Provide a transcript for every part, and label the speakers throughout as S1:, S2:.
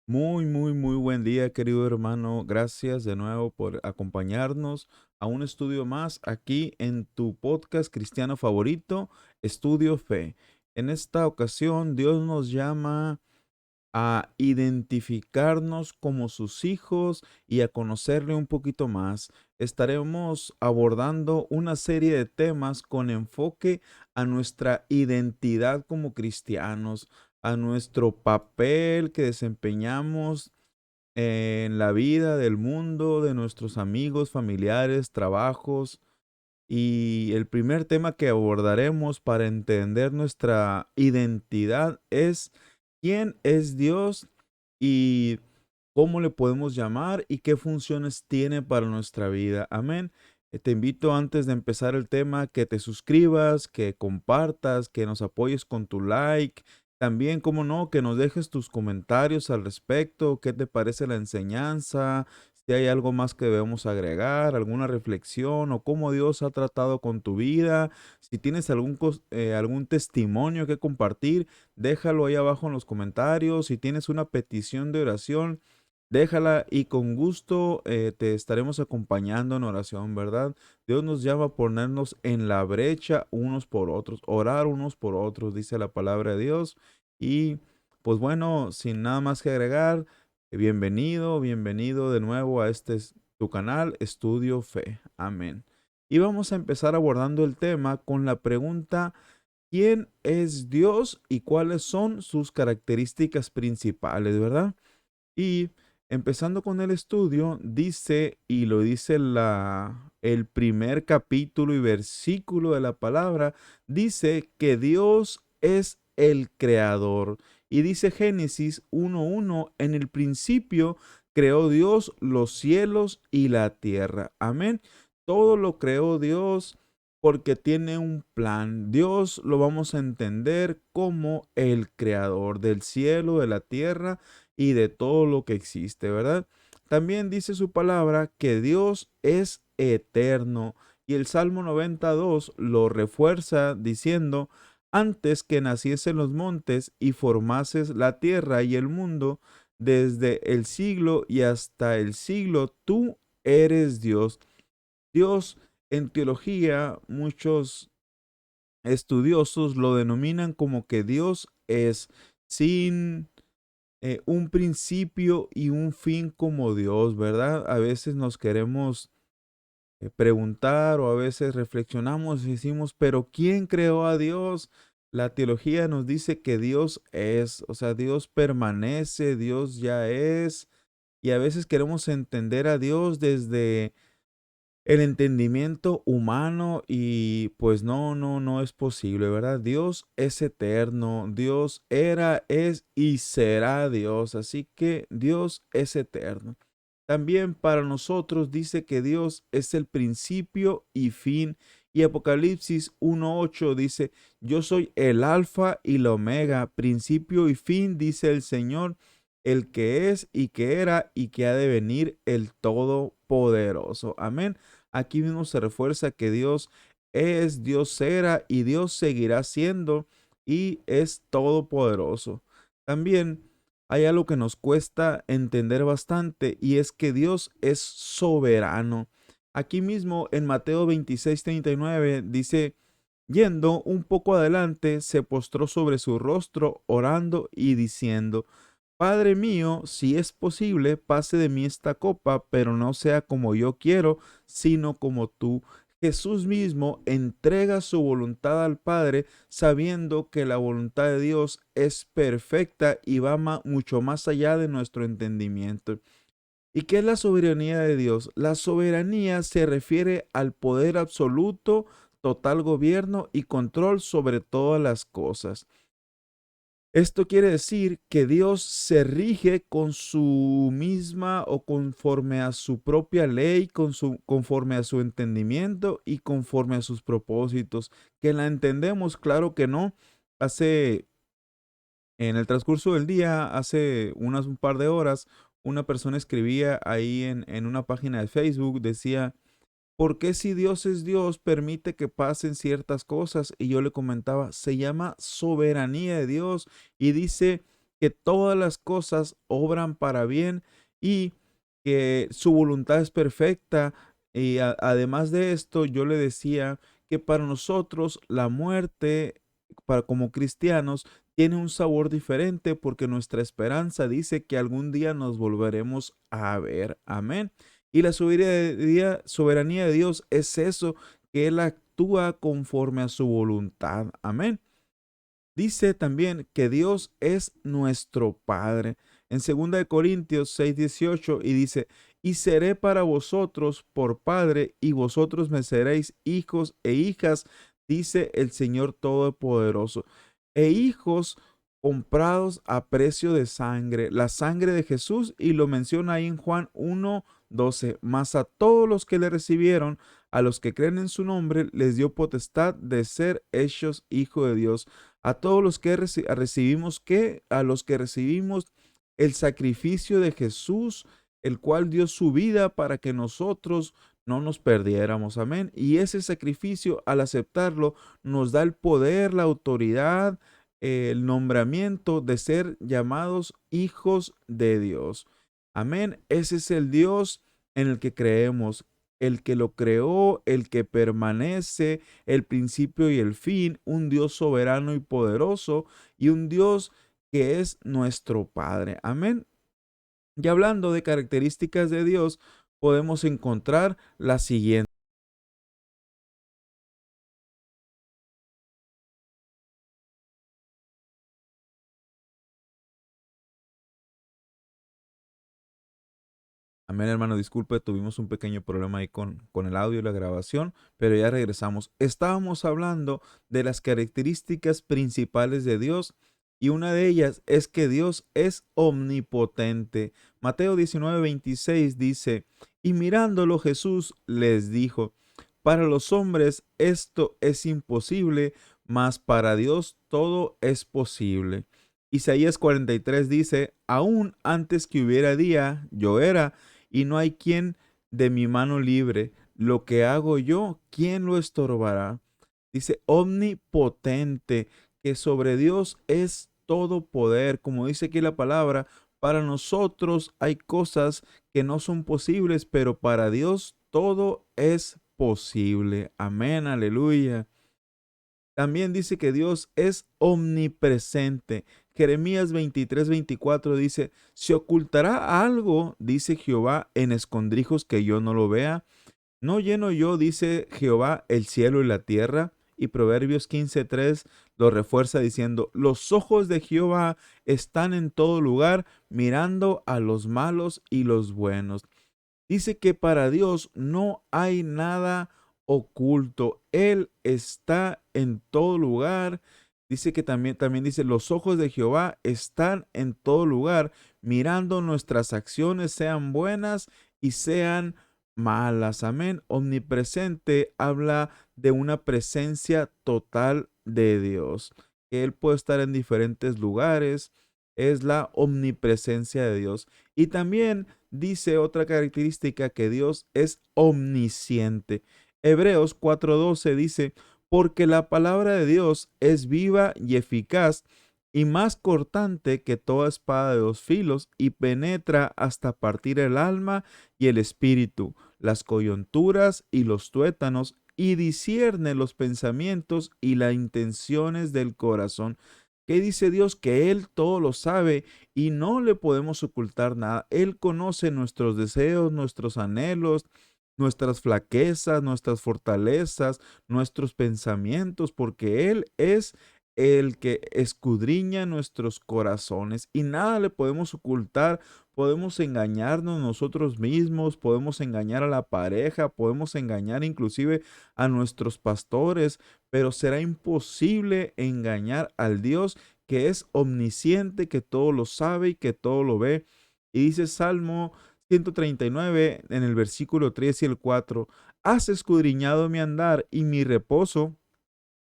S1: Muy buen día, querido hermano. Gracias de nuevo por acompañarnos a un estudio más aquí en tu podcast cristiano favorito, Estudio Fe. En esta ocasión, Dios nos llama a identificarnos como sus hijos y a conocerle un poquito más. Estaremos abordando una serie de temas con enfoque a nuestra identidad como cristianos, a nuestro papel que desempeñamos en la vida del mundo, de nuestros amigos, familiares, trabajos. Y el primer tema que abordaremos para entender nuestra identidad es quién es Dios y cómo le podemos llamar y qué funciones tiene para nuestra vida. Amén. Te invito antes de empezar el tema que te suscribas, que compartas, que nos apoyes con tu like. También, como no, que nos dejes tus comentarios al respecto, qué te parece la enseñanza, si hay algo más que debemos agregar, alguna reflexión o cómo Dios ha tratado con tu vida. Si tienes algún testimonio que compartir, déjalo ahí abajo en los comentarios. Si tienes una petición de oración, déjala y con gusto te estaremos acompañando en oración, ¿verdad? Dios nos llama a ponernos en la brecha unos por otros, orar unos por otros, dice la palabra de Dios. Y pues bueno, sin nada más que agregar, bienvenido de nuevo a tu canal, Estudio Fe. Amén. Y vamos a empezar abordando el tema con la pregunta, ¿quién es Dios y cuáles son sus características principales, verdad? Y empezando con el estudio, dice, y lo dice el primer capítulo y versículo de la palabra, dice que Dios es el creador. Y dice Génesis 1:1, en el principio creó Dios los cielos y la tierra. Amén. Todo lo creó Dios porque tiene un plan. Dios lo vamos a entender como el creador del cielo, de la tierra y de todo lo que existe, ¿verdad? También dice su palabra que Dios es eterno y el Salmo 92 lo refuerza diciendo, antes que naciesen los montes y formases la tierra y el mundo, desde el siglo y hasta el siglo, tú eres Dios. Dios en teología, muchos estudiosos lo denominan como que Dios es sin un principio y un fin como Dios, ¿verdad? A veces nos queremos preguntar o a veces reflexionamos y decimos, pero ¿quién creó a Dios? La teología nos dice que Dios es, o sea, Dios permanece, Dios ya es, y a veces queremos entender a Dios desde el entendimiento humano y pues no es posible, ¿verdad? Dios es eterno, Dios era, es y será Dios, así que Dios es eterno. También para nosotros dice que Dios es el principio y fin. Y Apocalipsis 1:8 dice, yo soy el alfa y la omega, principio y fin, dice el Señor, el que es y que era y que ha de venir, el Todopoderoso. Amén. Aquí mismo se refuerza que Dios es, Dios era y Dios seguirá siendo y es todopoderoso. También hay algo que nos cuesta entender bastante y es que Dios es soberano. Aquí mismo en Mateo 26:39 dice, yendo un poco adelante, se postró sobre su rostro orando y diciendo, Padre mío, si es posible, pase de mí esta copa, pero no sea como yo quiero, sino como tú. Jesús mismo entrega su voluntad al Padre, sabiendo que la voluntad de Dios es perfecta y va mucho más allá de nuestro entendimiento. ¿Y qué es la soberanía de Dios? La soberanía se refiere al poder absoluto, total gobierno y control sobre todas las cosas. Esto quiere decir que Dios se rige con su misma o conforme a su propia ley, conforme a su entendimiento y conforme a sus propósitos. Que la entendemos, claro que no. En el transcurso del día, hace un par de horas, una persona escribía ahí en una página de Facebook, decía, ¿por qué si Dios es Dios permite que pasen ciertas cosas? Y yo le comentaba, se llama soberanía de Dios y dice que todas las cosas obran para bien y que su voluntad es perfecta. Y además de esto, yo le decía que para nosotros la muerte, para como cristianos, tiene un sabor diferente porque nuestra esperanza dice que algún día nos volveremos a ver. Amén. Y la soberanía de Dios es eso, que Él actúa conforme a su voluntad. Amén. Dice también que Dios es nuestro Padre. En 2 Corintios 6:18 y dice, y seré para vosotros por Padre y vosotros me seréis hijos e hijas, dice el Señor Todopoderoso. E hijos comprados a precio de sangre, la sangre de Jesús, y lo menciona ahí en Juan 1:12, mas a todos los que le recibieron, a los que creen en su nombre, les dio potestad de ser hechos hijos de Dios a todos los que recibimos, que a los que recibimos el sacrificio de Jesús, el cual dio su vida para que nosotros no nos perdiéramos. Amén. Y ese sacrificio, al aceptarlo, nos da el poder, la autoridad, el nombramiento de ser llamados hijos de Dios. Amén. Ese es el Dios en el que creemos, el que lo creó, el que permanece, el principio y el fin, un Dios soberano y poderoso y un Dios que es nuestro Padre. Amén. Y hablando de características de Dios, podemos encontrar la siguiente. Amén, hermano, disculpe, tuvimos un pequeño problema ahí con el audio y la grabación, pero ya regresamos. Estábamos hablando de las características principales de Dios y una de ellas es que Dios es omnipotente. Mateo 19:26 dice, y mirándolo Jesús les dijo, para los hombres esto es imposible, mas para Dios todo es posible. Isaías 43 dice, aún antes que hubiera día, yo era y no hay quien de mi mano libre. Lo que hago yo, ¿quién lo estorbará? Dice, omnipotente, que sobre Dios es todo poder. Como dice aquí la palabra, para nosotros hay cosas que no son posibles, pero para Dios todo es posible. Amén, aleluya. También dice que Dios es omnipresente. Jeremías 23:24 dice, ¿se ocultará algo, dice Jehová, en escondrijos que yo no lo vea? ¿No lleno yo, dice Jehová, el cielo y la tierra? Y Proverbios 15:3 lo refuerza diciendo, los ojos de Jehová están en todo lugar, mirando a los malos y los buenos. Dice que para Dios no hay nada oculto. Él está en todo lugar. Dice que también dice, los ojos de Jehová están en todo lugar, mirando nuestras acciones, sean buenas y sean malas. Amén. Omnipresente habla de una presencia total de Dios. Que Él puede estar en diferentes lugares. Es la omnipresencia de Dios. Y también dice otra característica que Dios es omnisciente. Hebreos 4:12 dice, porque la palabra de Dios es viva y eficaz y más cortante que toda espada de dos filos y penetra hasta partir el alma y el espíritu, las coyunturas y los tuétanos y discierne los pensamientos y las intenciones del corazón. ¿Qué dice Dios? Que Él todo lo sabe y no le podemos ocultar nada. Él conoce nuestros deseos, nuestros anhelos, nuestras flaquezas, nuestras fortalezas, nuestros pensamientos, porque Él es el que escudriña nuestros corazones y nada le podemos ocultar. Podemos engañarnos nosotros mismos, podemos engañar a la pareja, podemos engañar inclusive a nuestros pastores, pero será imposible engañar al Dios que es omnisciente, que todo lo sabe y que todo lo ve. Y dice Salmo 139 en el versículo 3 y el 4, has escudriñado mi andar y mi reposo,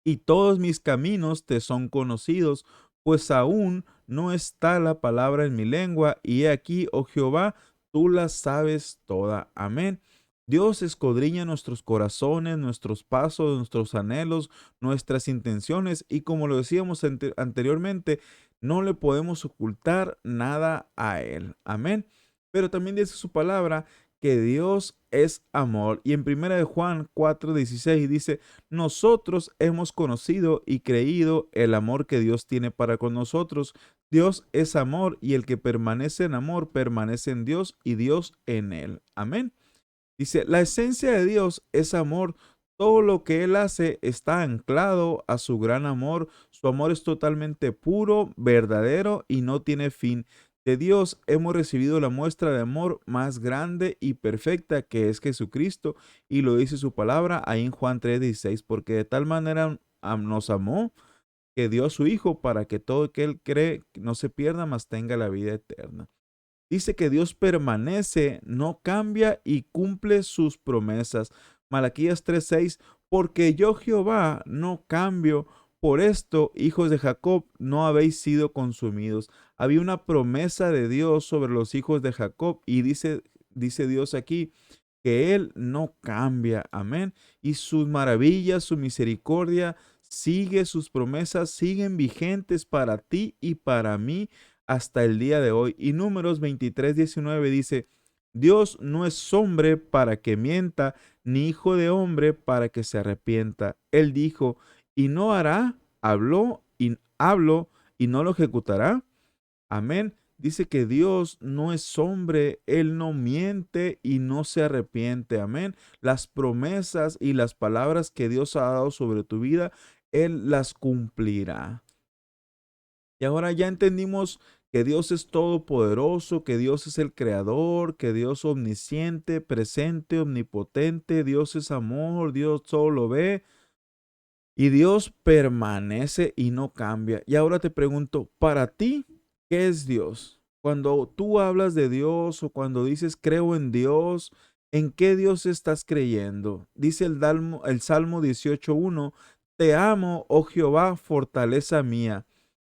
S1: y todos mis caminos te son conocidos, pues aún no está la palabra en mi lengua, y he aquí, oh Jehová, tú la sabes toda. Amén. Dios escudriña nuestros corazones, nuestros pasos, nuestros anhelos, nuestras intenciones, y como lo decíamos anteriormente, No le podemos ocultar nada a Él. Amén. Pero también dice su palabra que Dios es amor. Y en 1 Juan 4:16 dice, nosotros hemos conocido y creído el amor que Dios tiene para con nosotros. Dios es amor y el que permanece en amor permanece en Dios y Dios en él. Amén. Dice, la esencia de Dios es amor. Todo lo que Él hace está anclado a su gran amor. Su amor es totalmente puro, verdadero y no tiene fin. De Dios hemos recibido la muestra de amor más grande y perfecta que es Jesucristo. Y lo dice su palabra ahí en Juan 3:16, porque de tal manera nos amó que dio a su Hijo para que todo el que Él cree no se pierda, mas tenga la vida eterna. Dice que Dios permanece, no cambia y cumple sus promesas. Malaquías 3:6, porque yo Jehová no cambio. Por esto, hijos de Jacob, no habéis sido consumidos. Había una promesa de Dios sobre los hijos de Jacob y dice Dios aquí que Él no cambia. Amén. Y sus maravillas, su misericordia, sus promesas siguen vigentes para ti y para mí hasta el día de hoy. Y Números 23:19 dice, Dios no es hombre para que mienta, ni hijo de hombre para que se arrepienta. Él dijo, y no hará, hablo y no lo ejecutará. Amén. Dice que Dios no es hombre, Él no miente y no se arrepiente. Amén. Las promesas y las palabras que Dios ha dado sobre tu vida, Él las cumplirá. Y ahora ya entendimos que Dios es todopoderoso, que Dios es el creador, que Dios es omnisciente, presente, omnipotente, Dios es amor, Dios todo lo ve y Dios permanece y no cambia. Y ahora te pregunto, para ti, ¿qué es Dios? Cuando tú hablas de Dios o cuando dices creo en Dios, ¿en qué Dios estás creyendo? Dice el Salmo 18:1, te amo, oh Jehová, fortaleza mía.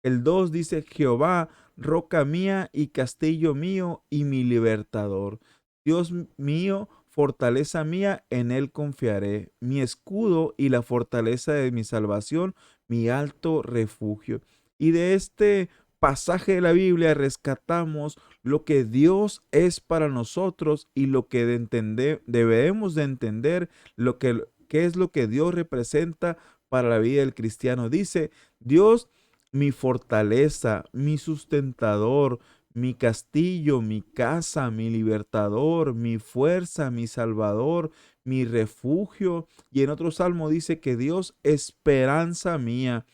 S1: El 2 dice, Jehová, roca mía y castillo mío y mi libertador. Dios mío, fortaleza mía, en él confiaré. Mi escudo y la fortaleza de mi salvación, mi alto refugio. Y de este pasaje de la Biblia rescatamos lo que Dios es para nosotros y lo que debemos de entender, qué es lo que Dios representa para la vida del cristiano. Dice, Dios mi fortaleza, mi sustentador, mi castillo, mi casa, mi libertador, mi fuerza, mi salvador, mi refugio. Y en otro salmo dice que Dios esperanza mía,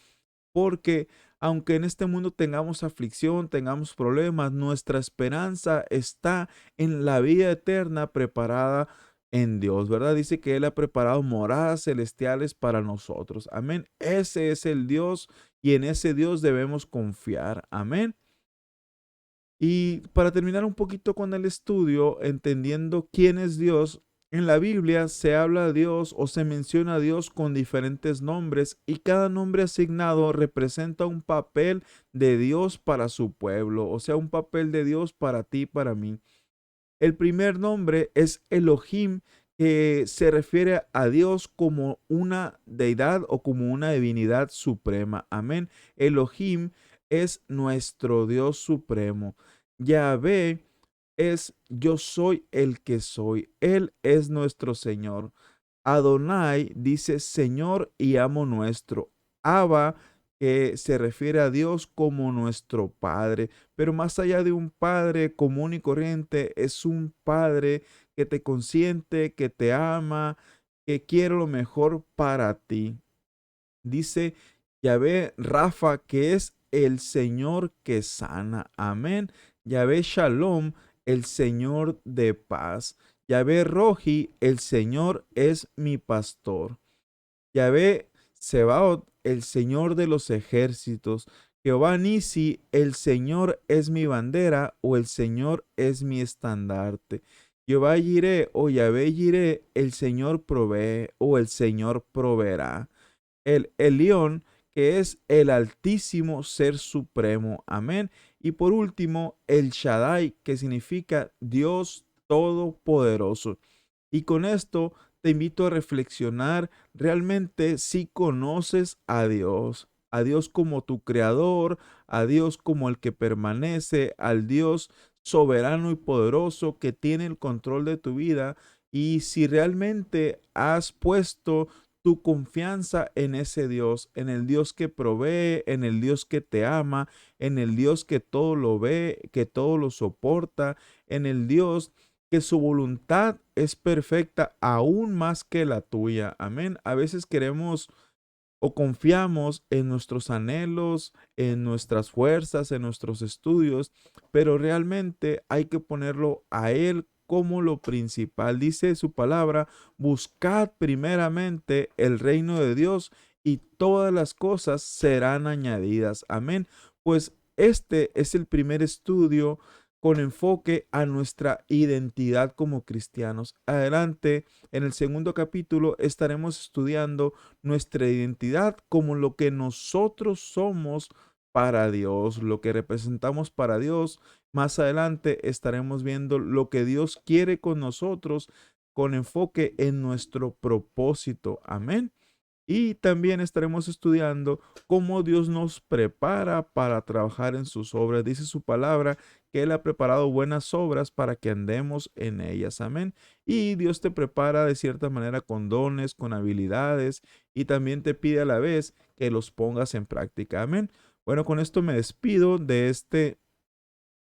S1: porque aunque en este mundo tengamos aflicción, tengamos problemas, nuestra esperanza está en la vida eterna preparada en Dios, ¿verdad? Dice que Él ha preparado moradas celestiales para nosotros. Amén. Ese es el Dios y en ese Dios debemos confiar. Amén. Y para terminar un poquito con el estudio, entendiendo quién es Dios, en la Biblia se habla de Dios o se menciona a Dios con diferentes nombres y cada nombre asignado representa un papel de Dios para su pueblo, o sea, un papel de Dios para ti y para mí. El primer nombre es Elohim, que se refiere a Dios como una deidad o como una divinidad suprema. Amén. Elohim es nuestro Dios supremo. Yahvé es yo soy el que soy. Él es nuestro Señor. Adonai dice Señor y amo nuestro. Abba, que se refiere a Dios como nuestro Padre, pero más allá de un Padre común y corriente, es un Padre que te consiente, que te ama, que quiere lo mejor para ti. Dice Yahvé Rafa, que es el Señor que sana. Amén. Yahvé Shalom, el Señor de paz. Yahvé Rohi, el Señor es mi pastor. Yahvé Sebaot, el Señor de los ejércitos. Jehová Nisi, el Señor es mi bandera o el Señor es mi estandarte. Jehová Jireh o Yahvé Jireh, el Señor provee o el Señor proveerá. El Elión, que es el altísimo ser supremo. Amén. Y por último, el Shaddai, que significa Dios todopoderoso. Y con esto te invito a reflexionar realmente si conoces a Dios. a Dios como tu creador, a Dios como el que permanece, al Dios soberano y poderoso que tiene el control de tu vida. Y si realmente has puesto tu confianza en ese Dios, en el Dios que provee, en el Dios que te ama, en el Dios que todo lo ve, que todo lo soporta, en el Dios que su voluntad es perfecta aún más que la tuya. Amén. A veces queremos o confiamos en nuestros anhelos, en nuestras fuerzas, en nuestros estudios, pero realmente hay que ponerlo a Él como lo principal. Dice su palabra, buscad primeramente el reino de Dios y todas las cosas serán añadidas. Amén. Pues este es el primer estudio con enfoque a nuestra identidad como cristianos. Adelante, en el segundo capítulo estaremos estudiando nuestra identidad como lo que nosotros somos para Dios, lo que representamos para Dios. Más adelante estaremos viendo lo que Dios quiere con nosotros con enfoque en nuestro propósito. Amén. Y también estaremos estudiando cómo Dios nos prepara para trabajar en sus obras. Dice su palabra que Él ha preparado buenas obras para que andemos en ellas. Amén. Y Dios te prepara de cierta manera con dones, con habilidades y también te pide a la vez que los pongas en práctica. Amén. Bueno, con esto me despido de este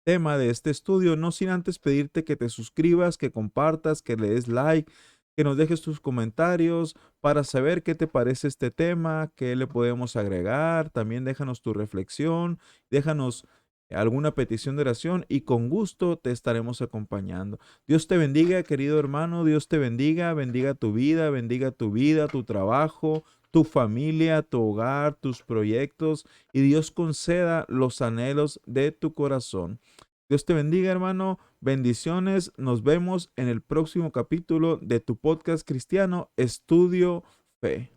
S1: tema, de este estudio, no sin antes pedirte que te suscribas, que compartas, que le des like, que nos dejes tus comentarios para saber qué te parece este tema, qué le podemos agregar. También déjanos tu reflexión, déjanos alguna petición de oración y con gusto te estaremos acompañando. Dios te bendiga, querido hermano, Dios te bendiga, bendiga tu vida, tu trabajo, tu familia, tu hogar, tus proyectos y Dios conceda los anhelos de tu corazón. Dios te bendiga, hermano. Bendiciones. Nos vemos en el próximo capítulo de tu podcast cristiano, Estudio Fe.